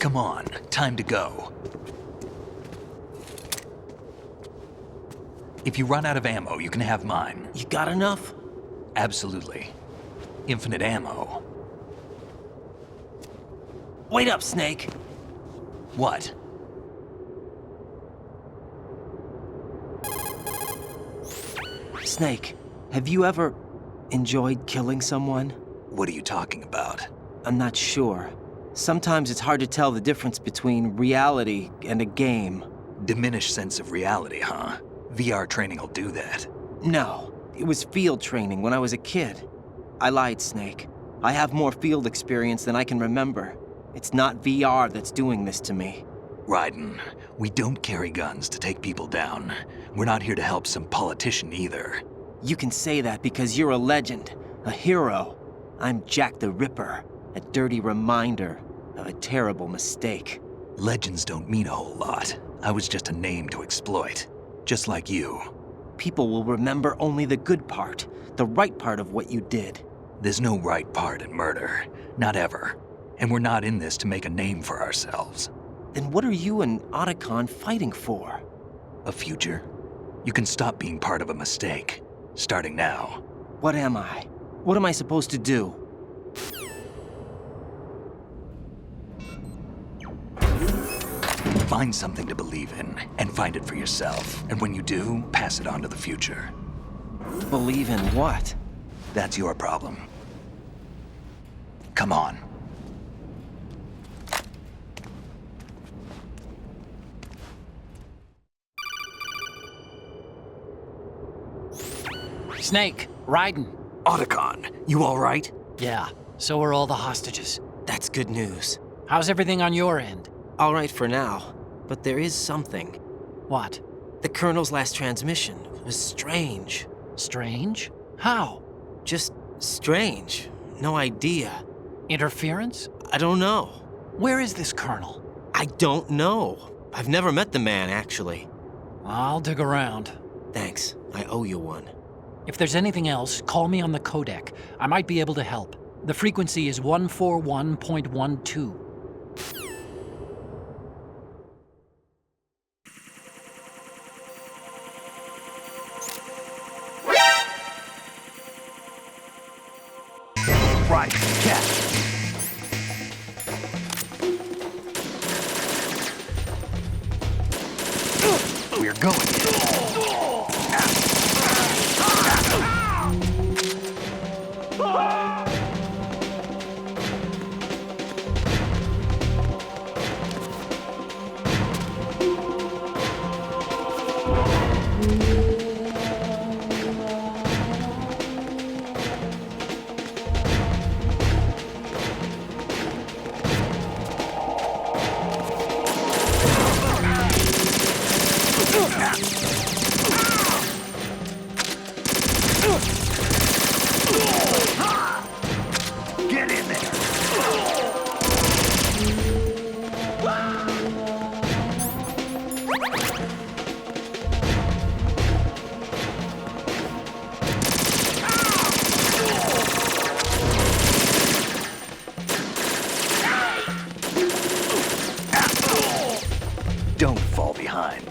Come on, time to go. If you run out of ammo, you can have mine. You got enough? Absolutely. Infinite ammo. Wait up, Snake. What? Snake, have you ever enjoyed killing someone? What are you talking about? I'm not sure. Sometimes it's hard to tell the difference between reality and a game. Diminished sense of reality, huh? VR training will do that. No, it was field training when I was a kid. I lied, Snake. I have more field experience than I can remember. It's not VR that's doing this to me. Raiden, we don't carry guns to take people down. We're not here to help some politician either. You can say that because you're a legend, a hero. I'm Jack the Ripper, a dirty reminder of a terrible mistake. Legends don't mean a whole lot. I was just a name to exploit, just like you. People will remember only the good part, the right part of what you did. There's no right part in murder, not ever. And we're not in this to make a name for ourselves. Then what are you and Otacon fighting for? A future? You can stop being part of a mistake, starting now. What am I? What am I supposed to do? Find something to believe in, and find it for yourself. And when you do, pass it on to the future. Believe in what? That's your problem. Come on. Snake, Raiden. Otacon, you all right? Yeah, so are all the hostages. That's good news. How's everything on your end? All right for now, but there is something. What? The Colonel's last transmission was strange. Strange? How? Just strange. No idea. Interference? I don't know. Where is this Colonel? I don't know. I've never met the man, actually. I'll dig around. Thanks. I owe you one. If there's anything else, call me on the codec. I might be able to help. The frequency is 141.12. Right, catch. We're going in. Get in there! Don't fall behind.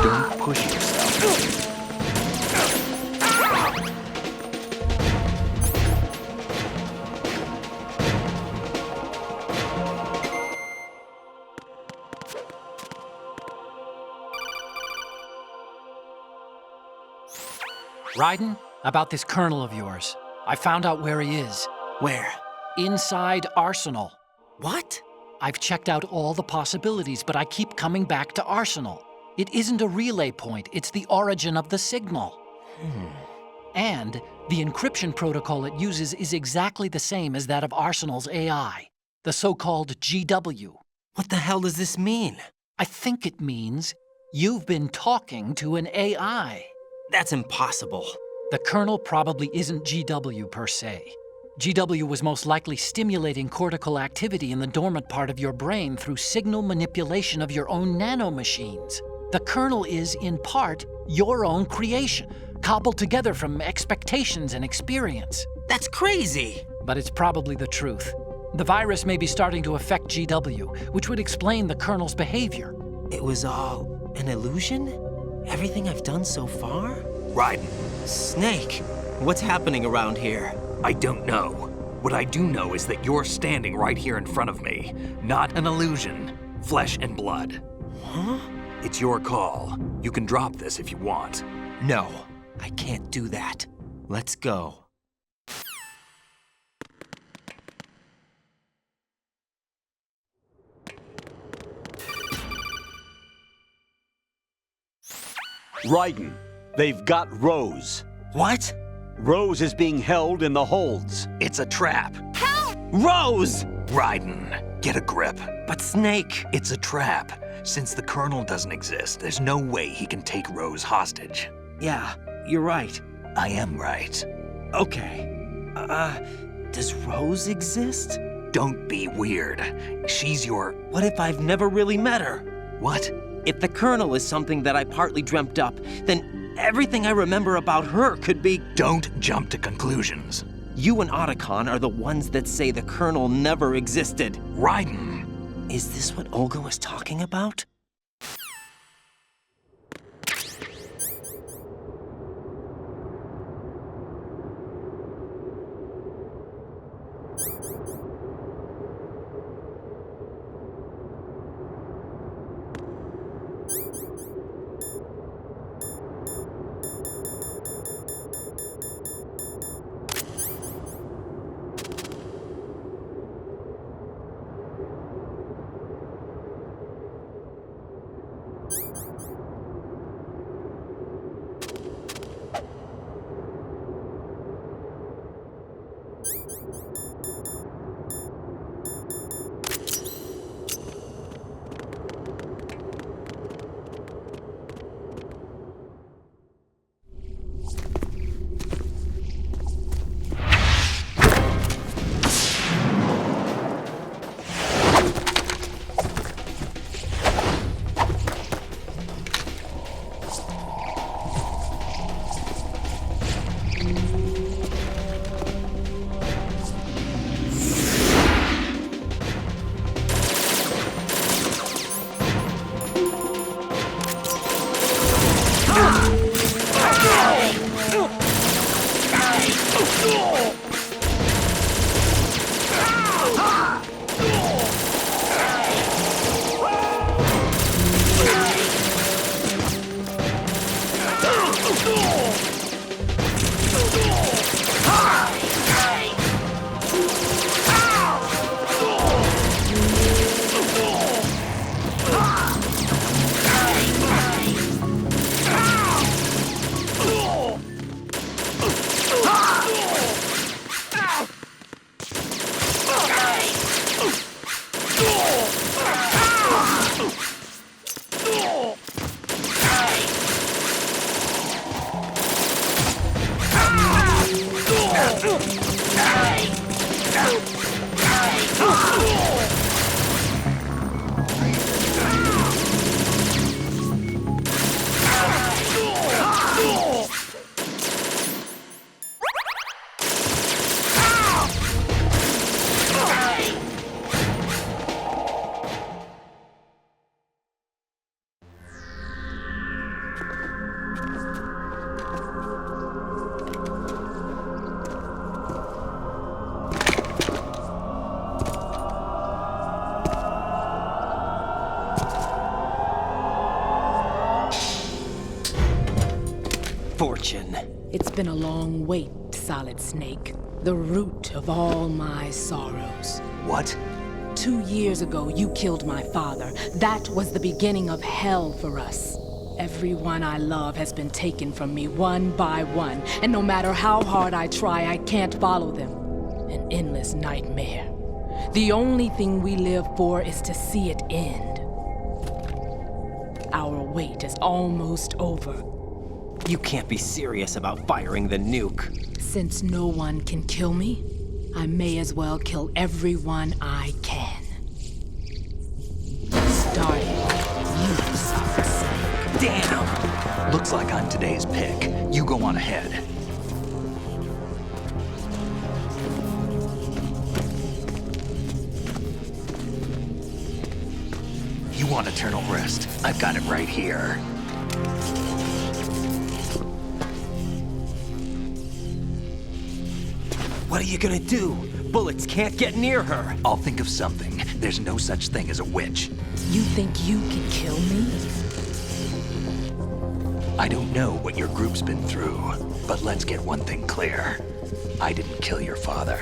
Don't push yourself. Raiden, about this Colonel of yours. I found out where he is. Where? Inside Arsenal. What? I've checked out all the possibilities, but I keep coming back to Arsenal. It isn't a relay point, it's the origin of the signal. And the encryption protocol it uses is exactly the same as that of Arsenal's AI, the so-called GW. What the hell does this mean? I think it means you've been talking to an AI. That's impossible. The kernel probably isn't GW per se. GW was most likely stimulating cortical activity in the dormant part of your brain through signal manipulation of your own nanomachines. The kernel is, in part, your own creation, cobbled together from expectations and experience. That's crazy! But it's probably the truth. The virus may be starting to affect GW, which would explain the kernel's behavior. It was all an illusion? Everything I've done so far? Raiden, Snake, what's happening around here? I don't know. What I do know is that you're standing right here in front of me. Not an illusion. Flesh and blood. Huh? It's your call. You can drop this if you want. No, I can't do that. Let's go. Raiden, they've got Rose. What? Rose is being held in the holds. It's a trap. Rose! Raiden, get a grip. But Snake... It's a trap. Since the Colonel doesn't exist, there's no way he can take Rose hostage. Yeah, you're right. I am right. Okay. Does Rose exist? Don't be weird. She's your... What if I've never really met her? What? If the Colonel is something that I partly dreamt up, then everything I remember about her could be... Don't jump to conclusions. You and Otacon are the ones that say the Colonel never existed. Raiden! Is this what Olga was talking about? Fortune. It's been a long wait, Solid Snake. The root of all my sorrows. What? 2 years ago, you killed my father. That was the beginning of hell for us. Everyone I love has been taken from me one by one, and no matter how hard I try, I can't follow them. An endless nightmare. The only thing we live for is to see it end. Our wait is almost over. You can't be serious about firing the nuke. Since no one can kill me, I may as well kill everyone I can. Starting with you, Solid Snake. Damn! Looks like I'm today's pick. You go on ahead. You want eternal rest? I've got it right here. What are you gonna do? Bullets can't get near her. I'll think of something. There's no such thing as a witch. You think you can kill me? I don't know what your group's been through, but let's get one thing clear. I didn't kill your father.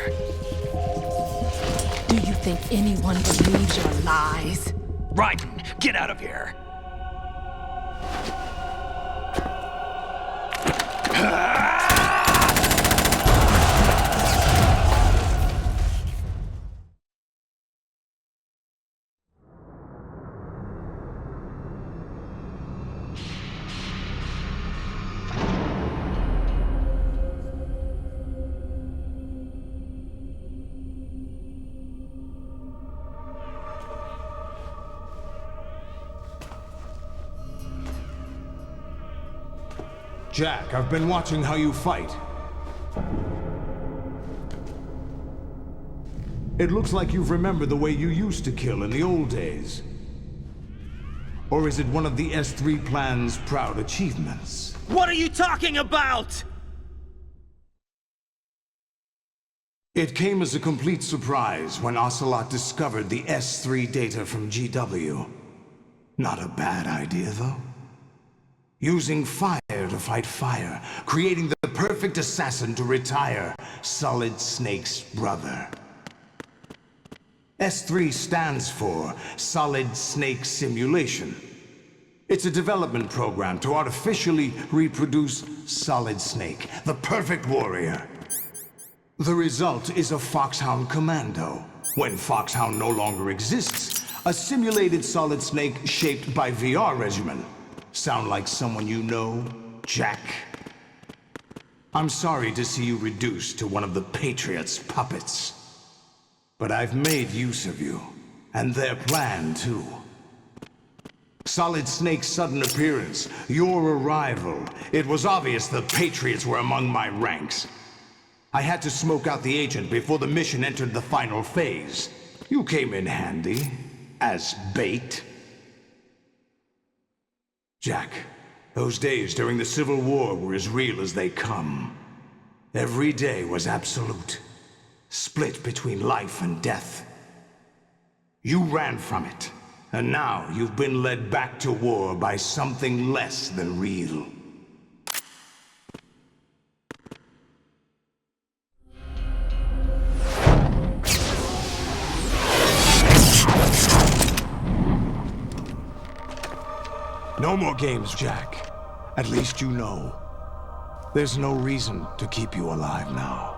Do you think anyone believes your lies? Raiden, get out of here! Jack, I've been watching how you fight. It looks like you've remembered the way you used to kill in the old days. Or is it one of the S3 plan's proud achievements? What are you talking about? It came as a complete surprise when Ocelot discovered the S3 data from GW. Not a bad idea, though. Using fire to fight fire, creating the perfect assassin to retire Solid Snake's brother. S3 stands for Solid Snake Simulation. It's a development program to artificially reproduce Solid Snake, the perfect warrior. The result is a Foxhound Commando. When Foxhound no longer exists, a simulated Solid Snake shaped by VR regimen. Sound like someone you know, Jack? I'm sorry to see you reduced to one of the Patriots' puppets. But I've made use of you, and their plan too. Solid Snake's sudden appearance, your arrival, it was obvious the Patriots were among my ranks. I had to smoke out the agent before the mission entered the final phase. You came in handy, as bait. Jack, those days during the Civil War were as real as they come. Every day was absolute, split between life and death. You ran from it, and now you've been led back to war by something less than real. No more games, Jack. At least you know. There's no reason to keep you alive now.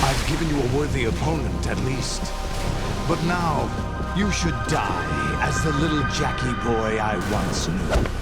I've given you a worthy opponent, at least. But now, you should die as the little Jackie boy I once knew.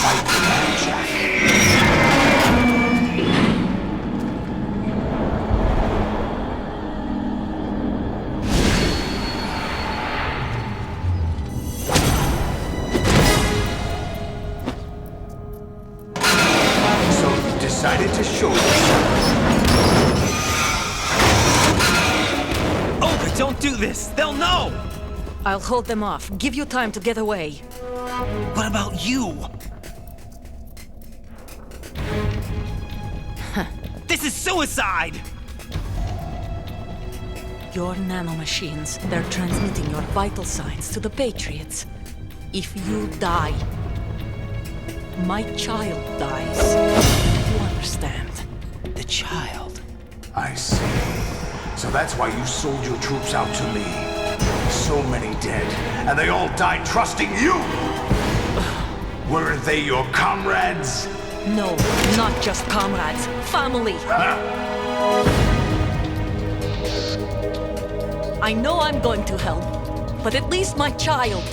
fight the man, Jack. So you decided to show yourself. Oh, but don't do this! They'll know! I'll hold them off. Give you time to get away. What about you? This is suicide! Your nanomachines, they're transmitting your vital signs to the Patriots. If you die, my child dies. You understand? The child. I see. So that's why you sold your troops out to me. So many dead, and they all died trusting you! Weren't they your comrades? No, not just comrades. Family. I know I'm going to hell, but at least my child.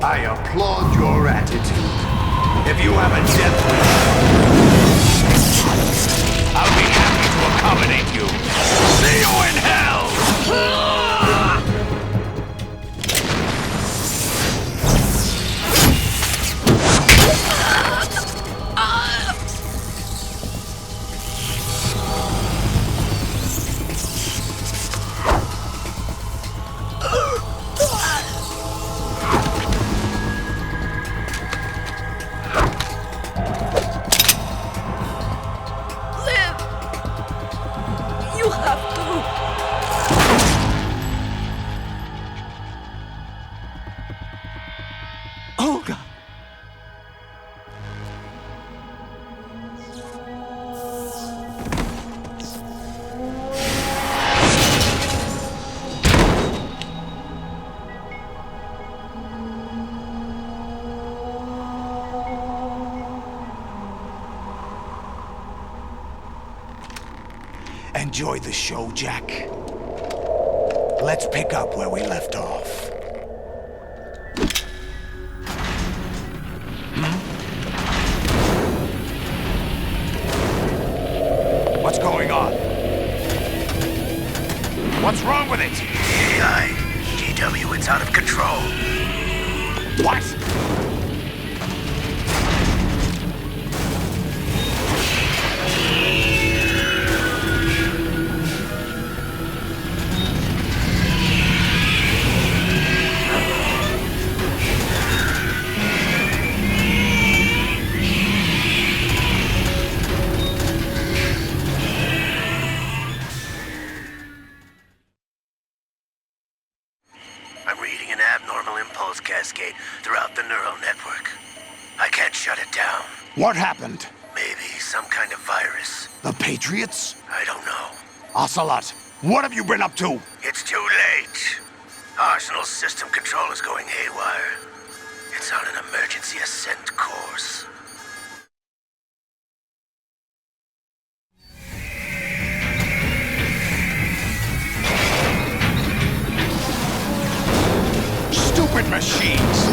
I applaud your attitude. If you have a death wish, I'll be happy to accommodate you. See you in hell! You have to. Olga! Enjoy the show, Jack. Let's pick up where we left off. What's going on? What's wrong with it? AI, GW, it's out of control. What? I'm reading an abnormal impulse cascade throughout the neural network. I can't shut it down. What happened? Maybe some kind of virus. The Patriots? I don't know. Ocelot, what have you been up to? It's too late. Arsenal's system control is going haywire. It's on an emergency ascent course. Stupid machines!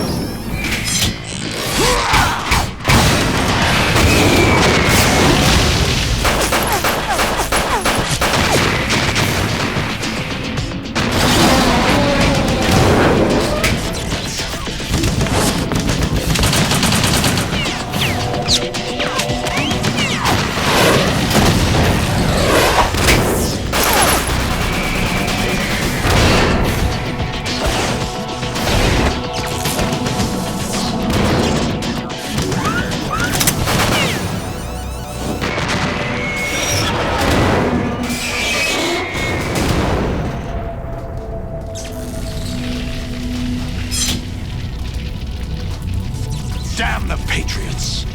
Damn the Patriots!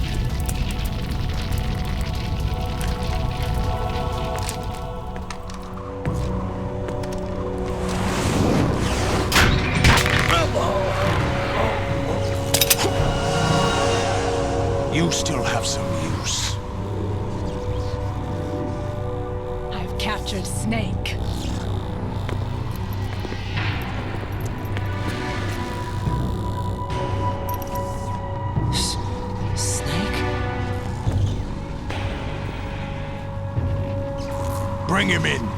You still have some use. I've captured Snake. Bring him in.